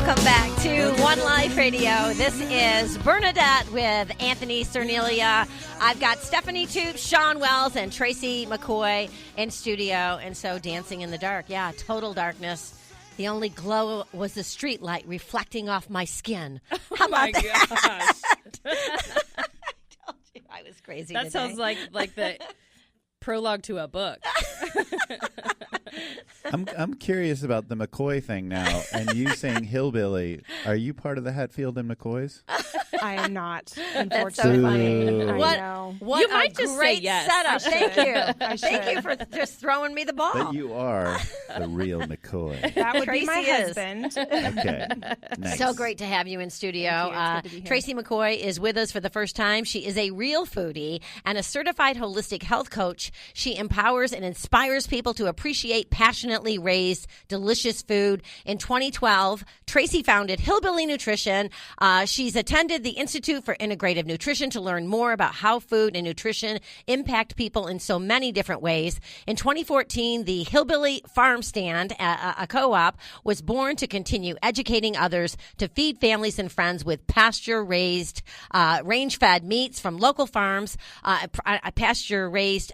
Welcome back to One Life Radio. This is Bernadette with Anthony Cernelia. I've got Stephanie Toops, Sean Wells, and Tracy McCoy in studio. And so dancing in the dark. Yeah, total darkness. The only glow was the street light reflecting off my skin. How about that? Gosh. I told you I was crazy That today. sounds like the prologue to a book. I'm curious about the McCoy thing now, and you saying hillbilly. Are you part of the Hatfield and McCoys? I am not, That's so unfortunately. funny. I What? know. What You a might just say great yes. setup. Thank you. I Thank should. you for just throwing me the ball. But you are the real McCoy. That would be my Tracy is. husband. Okay, nice. So great to have you in studio. Thank you. It's good to be here. Tracy McCoy is with us for the first time. She is a real foodie and a certified holistic health coach. She empowers and inspires people to appreciate passionately raised, delicious food. In 2012, Tracy founded Hillbilly Nutrition. She's attended the Institute for Integrative Nutrition to learn more about how food and nutrition impact people in so many different ways. In 2014, the Hillbilly Farm Stand, a co-op, was born to continue educating others to feed families and friends with pasture-raised, range-fed meats from local farms, pasture-raised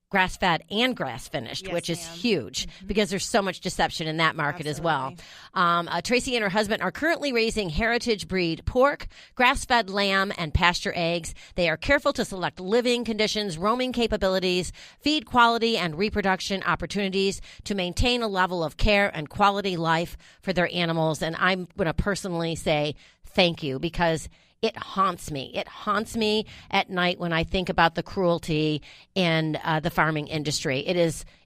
grass-fed and grass-finished, Yes, which is ma'am. huge because there's so much deception in that market as well. Tracy and her husband are currently raising heritage breed pork, grass-fed lamb, and pasture eggs. They are careful to select living conditions, roaming capabilities, feed quality, and reproduction opportunities to maintain a level of care and quality life for their animals. And I'm going to personally say thank you because it haunts me. It haunts me at night when I think about the cruelty in the farming industry.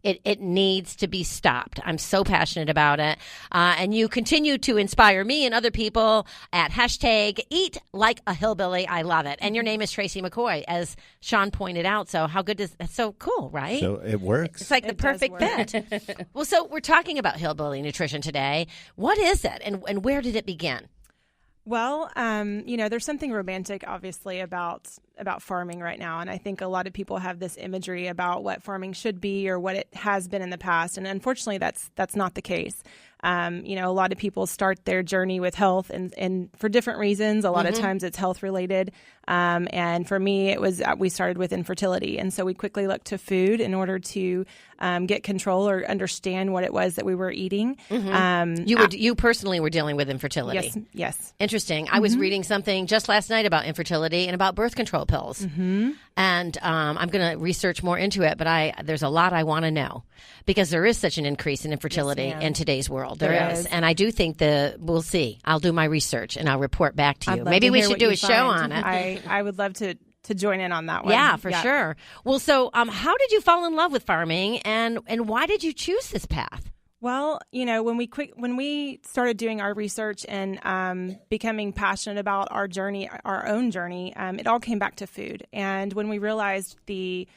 It needs to be stopped. I'm so passionate about it. And you continue to inspire me and other people at hashtag Eat Like a Hillbilly. I love it. And your name is Tracy McCoy, as Sean pointed out. So how good that's so cool, right? So it works. It's like the It does perfect work. fit. Well, so we're talking about Hillbilly Nutrition today. What is it and where did it begin? Well, there's something romantic, obviously, about farming right now, and I think a lot of people have this imagery about what farming should be or what it has been in the past, and unfortunately, that's not the case. A lot of people start their journey with health and for different reasons. A lot of times it's health related. And for me, we started with infertility. And so we quickly looked to food in order to get control or understand what it was that we were eating. You personally were dealing with infertility. Yes. Interesting. I was reading something just last night about infertility and about birth control pills. And I'm going to research more into it, but there's a lot I want to know because there is such an increase in infertility Yes, ma'am. in today's world. There There is. is. And I do think we'll see. I'll do my research and I'll report back to you. I'd love Maybe to we hear should what do you a show find. on it. I would love to join in on that one. Yeah, for sure. Well, so how did you fall in love with farming and why did you choose this path? Well, when we started doing our research and becoming passionate about our own journey, it all came back to food. And when we realized the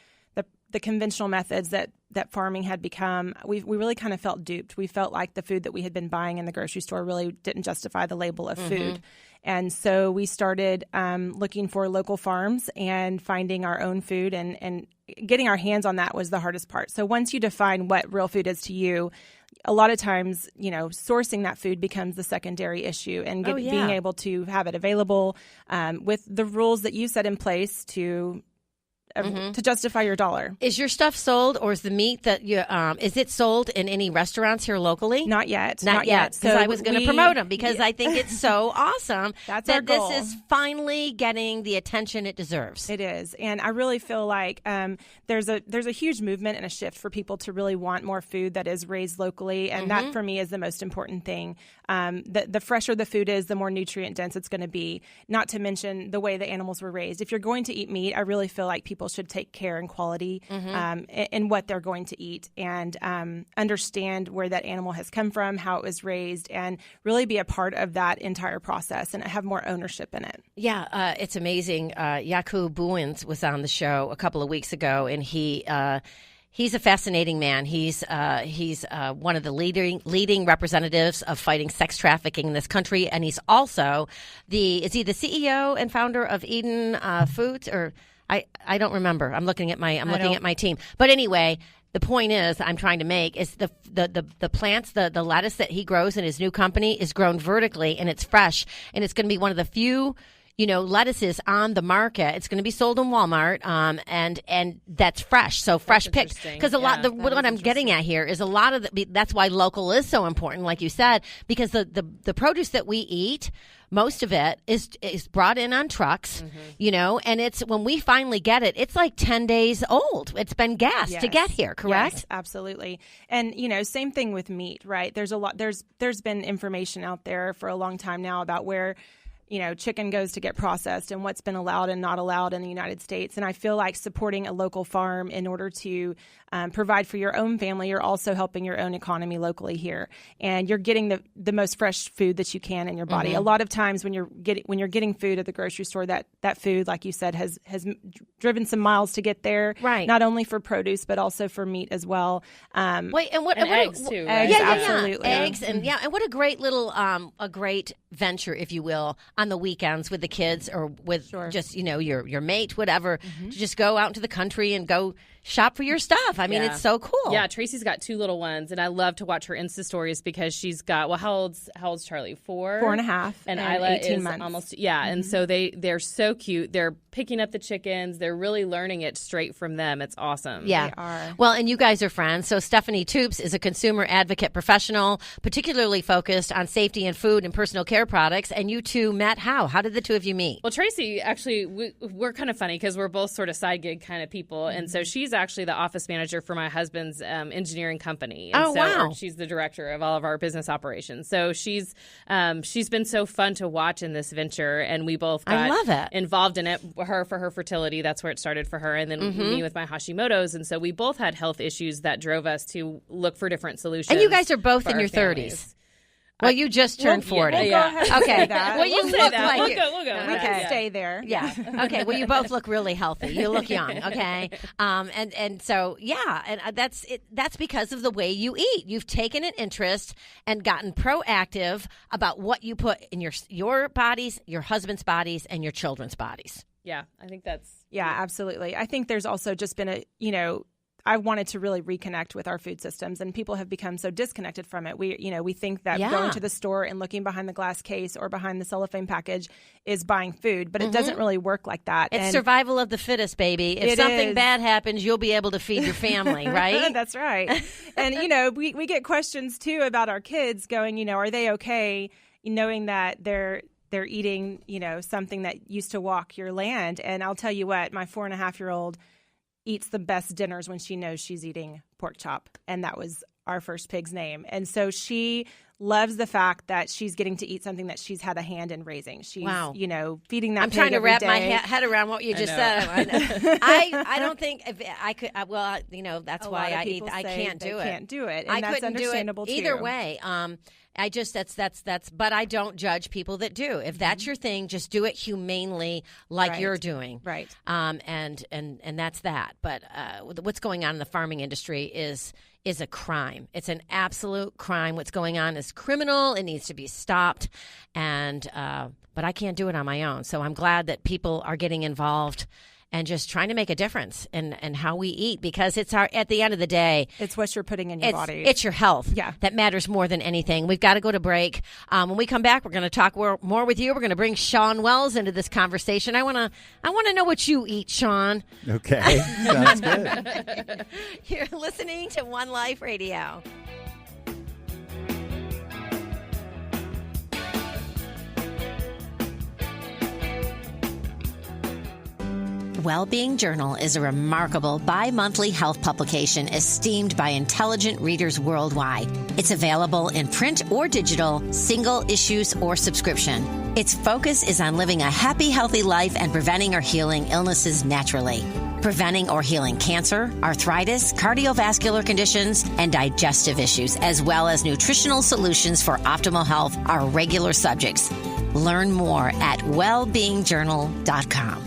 conventional methods that farming had become, we really kind of felt duped. We felt like the food that we had been buying in the grocery store really didn't justify the label of food. And so we started looking for local farms and finding our own food and getting our hands on that was the hardest part. So once you define what real food is to you, a lot of times, sourcing that food becomes the secondary issue and being able to have it available with the rules that you set in place to justify your dollar. Is your stuff sold, or is the meat that you is it sold in any restaurants here locally? Not yet. Not yet. Because I was going to promote them because I think it's so awesome That's that our goal. this is finally getting the attention it deserves. It is, and I really feel like there's a huge movement and a shift for people to really want more food that is raised locally, and that for me is the most important thing. The fresher the food is, the more nutrient dense it's going to be. Not to mention the way the animals were raised. If you're going to eat meat, I really feel like people should take care and quality in what they're going to eat and understand where that animal has come from, how it was raised, and really be a part of that entire process and have more ownership in it. Yeah, it's amazing. Jakub Buins was on the show a couple of weeks ago, and he's a fascinating man. He's one of the leading representatives of fighting sex trafficking in this country, and he's also is he the CEO and founder of Eden Foods or I don't remember. I'm looking at my team. But anyway, the point is I'm trying to make is the plants, the lettuce that he grows in his new company is grown vertically, and it's fresh, and it's going to be one of the few lettuces on the market. It's going to be sold in Walmart, and that's fresh. So fresh picked. Because what I'm getting at here is a lot of that's why local is so important, like you said, because the produce that we eat, most of it is brought in on trucks, and it's when we finally get it, it's like 10 days old. It's been gassed to get here, correct? Yes, absolutely. And, same thing with meat, right? There's been information out there for a long time now about where chicken goes to get processed and what's been allowed and not allowed in the United States. And I feel like supporting a local farm in order to provide for your own family, you're also helping your own economy locally here. And you're getting the most fresh food that you can in your body. A lot of times when you're getting food at the grocery store, that food, like you said, has driven some miles to get there. Right. Not only for produce, but also for meat as well. Eggs too, right? Eggs, absolutely. Eggs and what a great little a great venture, if you will, on the weekends with the kids or with just your mate, whatever, to just go out into the country and go shop for your stuff. I mean, it's so cool. Yeah, Tracy's got 2 little ones, and I love to watch her Insta stories because she's got how old's Charlie? 4.5, and Isla 18 is months. almost and so they're so cute. They're picking up the chickens. They're really learning it straight from them. It's awesome. Yeah. They are. Well, and you guys are friends. So Stephanie Toops is a consumer advocate professional, particularly focused on safety in food and personal care products. And you two met how? How did the two of you meet? Well, Tracy, actually, we're kind of funny because we're both sort of side gig kind of people. And so she's actually the office manager for my husband's engineering company. And wow. She's the director of all of our business operations. So she's been so fun to watch in this venture. And we both got involved in it. Her for her fertility, that's where it started for her. And then me with my Hashimoto's. And so we both had health issues that drove us to look for different solutions. And you guys are both in your families. 30s. Well, you just turned 40. We'll go ahead and say that. Well, you We'll look that. like We'll go. We can stay there. Yeah. Okay. Well, you both look really healthy. You look young. Okay. And so and that's because of the way you eat. You've taken an interest and gotten proactive about what you put in your bodies, your husband's bodies, and your children's bodies. Yeah, I think that's absolutely. I think there's also just been I wanted to really reconnect with our food systems, and people have become so disconnected from it. We think that going to the store and looking behind the glass case or behind the cellophane package is buying food, but it doesn't really work like that. It's survival of the fittest, baby. If something bad happens, you'll be able to feed your family, right? That's right. And we get questions too about our kids going, are they okay, knowing that they're eating, something that used to walk your land. And I'll tell you what, my 4.5-year-old eats the best dinners when she knows she's eating pork chop. And that was our first pig's name. And so she loves the fact that she's getting to eat something that she's had a hand in raising. She's, feeding that I'm pig trying to every wrap day. my head around what you just said. I don't think if I could. That's why I eat. I can't do it. Can't do it. And I that's couldn't do understandable it either too. way. But I don't judge people that do. If that's your thing, just do it humanely, like you're doing. Right. And that's that. But what's going on in the farming industry is a crime. It's an absolute crime. What's going on is criminal. It needs to be stopped. And but I can't do it on my own. So I'm glad that people are getting involved and just trying to make a difference in how we eat, because it's at the end of the day, it's what you're putting in your body. It's your health that matters more than anything. We've got to go to break. When we come back, we're going to talk more with you. We're going to bring Sean Wells into this conversation. I want to know what you eat, Sean. Okay, sounds good. You're listening to One Life Radio. Wellbeing Journal is a remarkable bi-monthly health publication esteemed by intelligent readers worldwide. It's available in print or digital, single issues or subscription. Its focus is on living a happy, healthy life and preventing or healing illnesses naturally. Preventing or healing cancer, arthritis, cardiovascular conditions, and digestive issues, as well as nutritional solutions for optimal health, are regular subjects. Learn more at wellbeingjournal.com.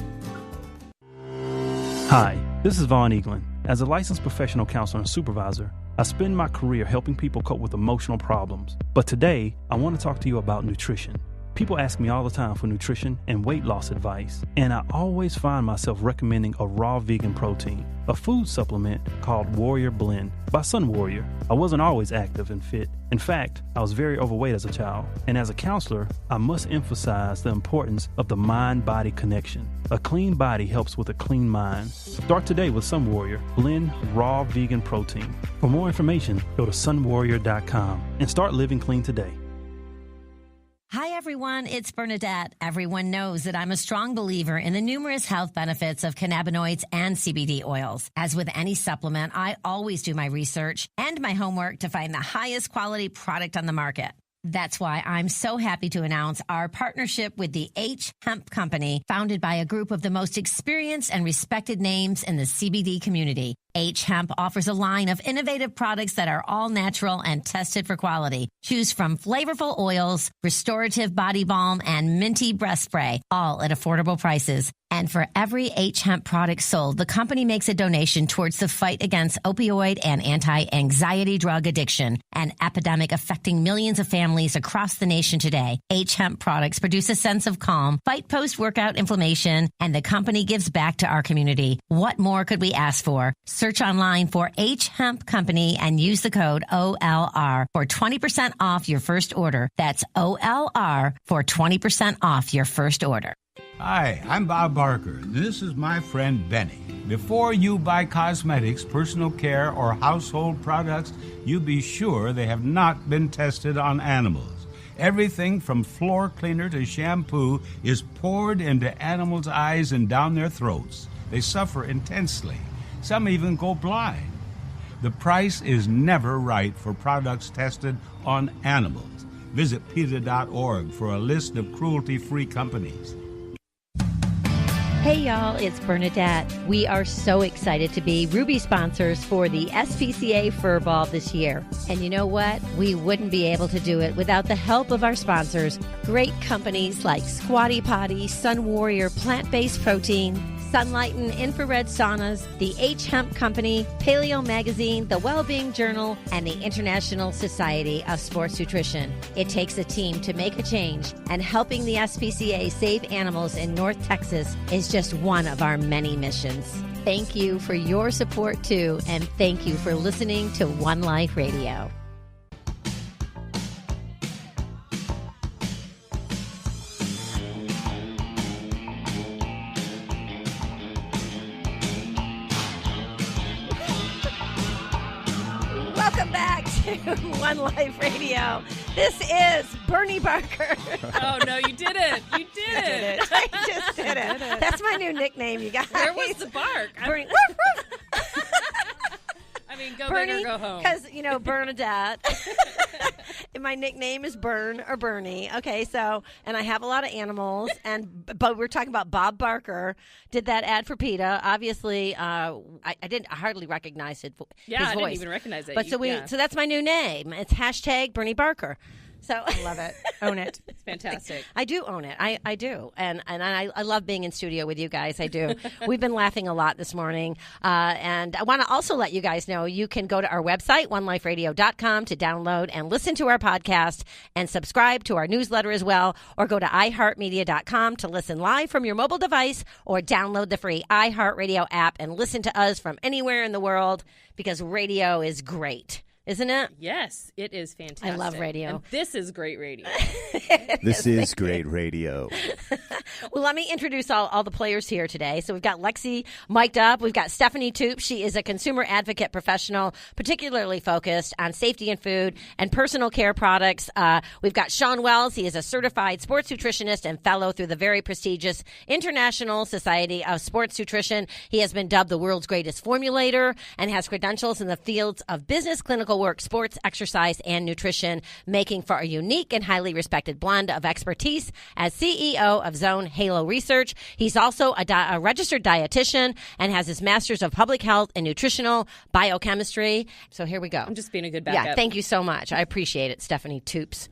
Hi, this is Vaughn Eaglin. As a licensed professional counselor and supervisor, I spend my career helping people cope with emotional problems. But today, I want to talk to you about nutrition. People ask me all the time for nutrition and weight loss advice, and I always find myself recommending a raw vegan protein, a food supplement called Warrior Blend by Sun Warrior. I wasn't always active and fit. In fact, I was very overweight as a child, and as a counselor, I must emphasize the importance of the mind-body connection. A clean body helps with a clean mind. Start today with Sun Warrior Blend Raw Vegan Protein. For more information, go to sunwarrior.com and start living clean today. Hi, everyone. It's Bernadette. Everyone knows that I'm a strong believer in the numerous health benefits of cannabinoids and CBD oils. As with any supplement, I always do my research and my homework to find the highest quality product on the market. That's why I'm so happy to announce our partnership with the H Hemp Company, founded by a group of the most experienced and respected names in the CBD community. H Hemp offers a line of innovative products that are all natural and tested for quality. Choose from flavorful oils, restorative body balm, and minty breath spray, all at affordable prices. And for every H Hemp product sold, the company makes a donation towards the fight against opioid and anti-anxiety drug addiction, an epidemic affecting millions of families across the nation today. H Hemp products produce a sense of calm, fight post-workout inflammation, and the company gives back to our community. What more could we ask for? Search online for H Hemp Company and use the code OLR for 20% off your first order. That's OLR for 20% off your first order. Hi, I'm Bob Barker. This is my friend Benny. Before you buy cosmetics, personal care, or household products, you be sure they have not been tested on animals. Everything from floor cleaner to shampoo is poured into animals' eyes and down their throats. They suffer intensely. Some even go blind. The price is never right for products tested on animals. Visit PETA.org for a list of cruelty-free companies. Hey y'all, it's Bernadette. We are so excited to be Ruby sponsors for the SPCA Fur Ball this year. And you know what? We wouldn't be able to do it without the help of our sponsors. Great companies like Squatty Potty, Sun Warrior Plant-Based Protein, Sunlight and Infrared Saunas, the H Hemp Company, Paleo Magazine, the Wellbeing Journal, and the International Society of Sports Nutrition. It takes a team to make a change, and helping the SPCA save animals in North Texas is just one of our many missions. Thank you for your support too, and thank you for listening to One Life Radio. Welcome back to One Life Radio. This is Bernie Barker. Oh, no, you didn't. You did it. I just did it. That's my new nickname, you guys. Where was the bark? Bernie. I mean, go Bernie, big or go home. Because, you know, Bernadette. And my nickname is Bern or Bernie. Okay, so, and I have a lot of animals, but we're talking about Bob Barker. Did that ad for PETA. Obviously, I didn't hardly recognize it. Yeah, his I voice. didn't even recognize it. But so that's my new name. It's hashtag Bernie Barker. So I love it. Own it. It's fantastic. I do own it. I do. And I love being in studio with you guys. I do. We've been laughing a lot this morning. And I want to also let you guys know you can go to our website, oneliferadio.com, to download and listen to our podcast and subscribe to our newsletter as well, or go to iHeartMedia.com to listen live from your mobile device, or download the free iHeartRadio app and listen to us from anywhere in the world, because radio is great. Isn't it? Yes, it is fantastic. I love radio. And this is great radio. This is great radio. Well, let me introduce all the players here today. So we've got Lexi mic'd up. We've got Stephanie Toop. She is a consumer advocate professional, particularly focused on safety in food and personal care products. We've got Sean Wells. He is a certified sports nutritionist and fellow through the very prestigious International Society of Sports Nutrition. He has been dubbed the world's greatest formulator and has credentials in the fields of business, clinical work, sports, exercise, and nutrition, making for a unique and highly respected blend of expertise as CEO of Zone Halo Research. He's also a registered dietitian and has his master's of public health and nutritional biochemistry. So here we go. I'm just being a good backup. Yeah, thank you so much. I appreciate it, Stephanie Toops.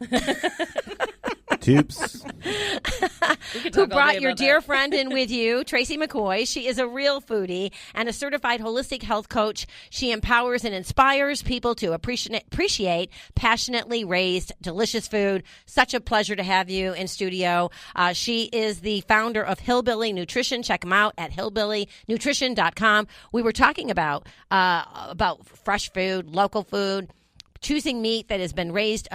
Toops. Who brought your dear friend in with you, Tracy McCoy. She is a real foodie and a certified holistic health coach. She empowers and inspires people to appreciate passionately raised, delicious food. Such a pleasure to have you in studio. She is the founder of Hillbilly Nutrition. Check them out at hillbillynutrition.com. We were talking about fresh food, local food, choosing meat that has been raised,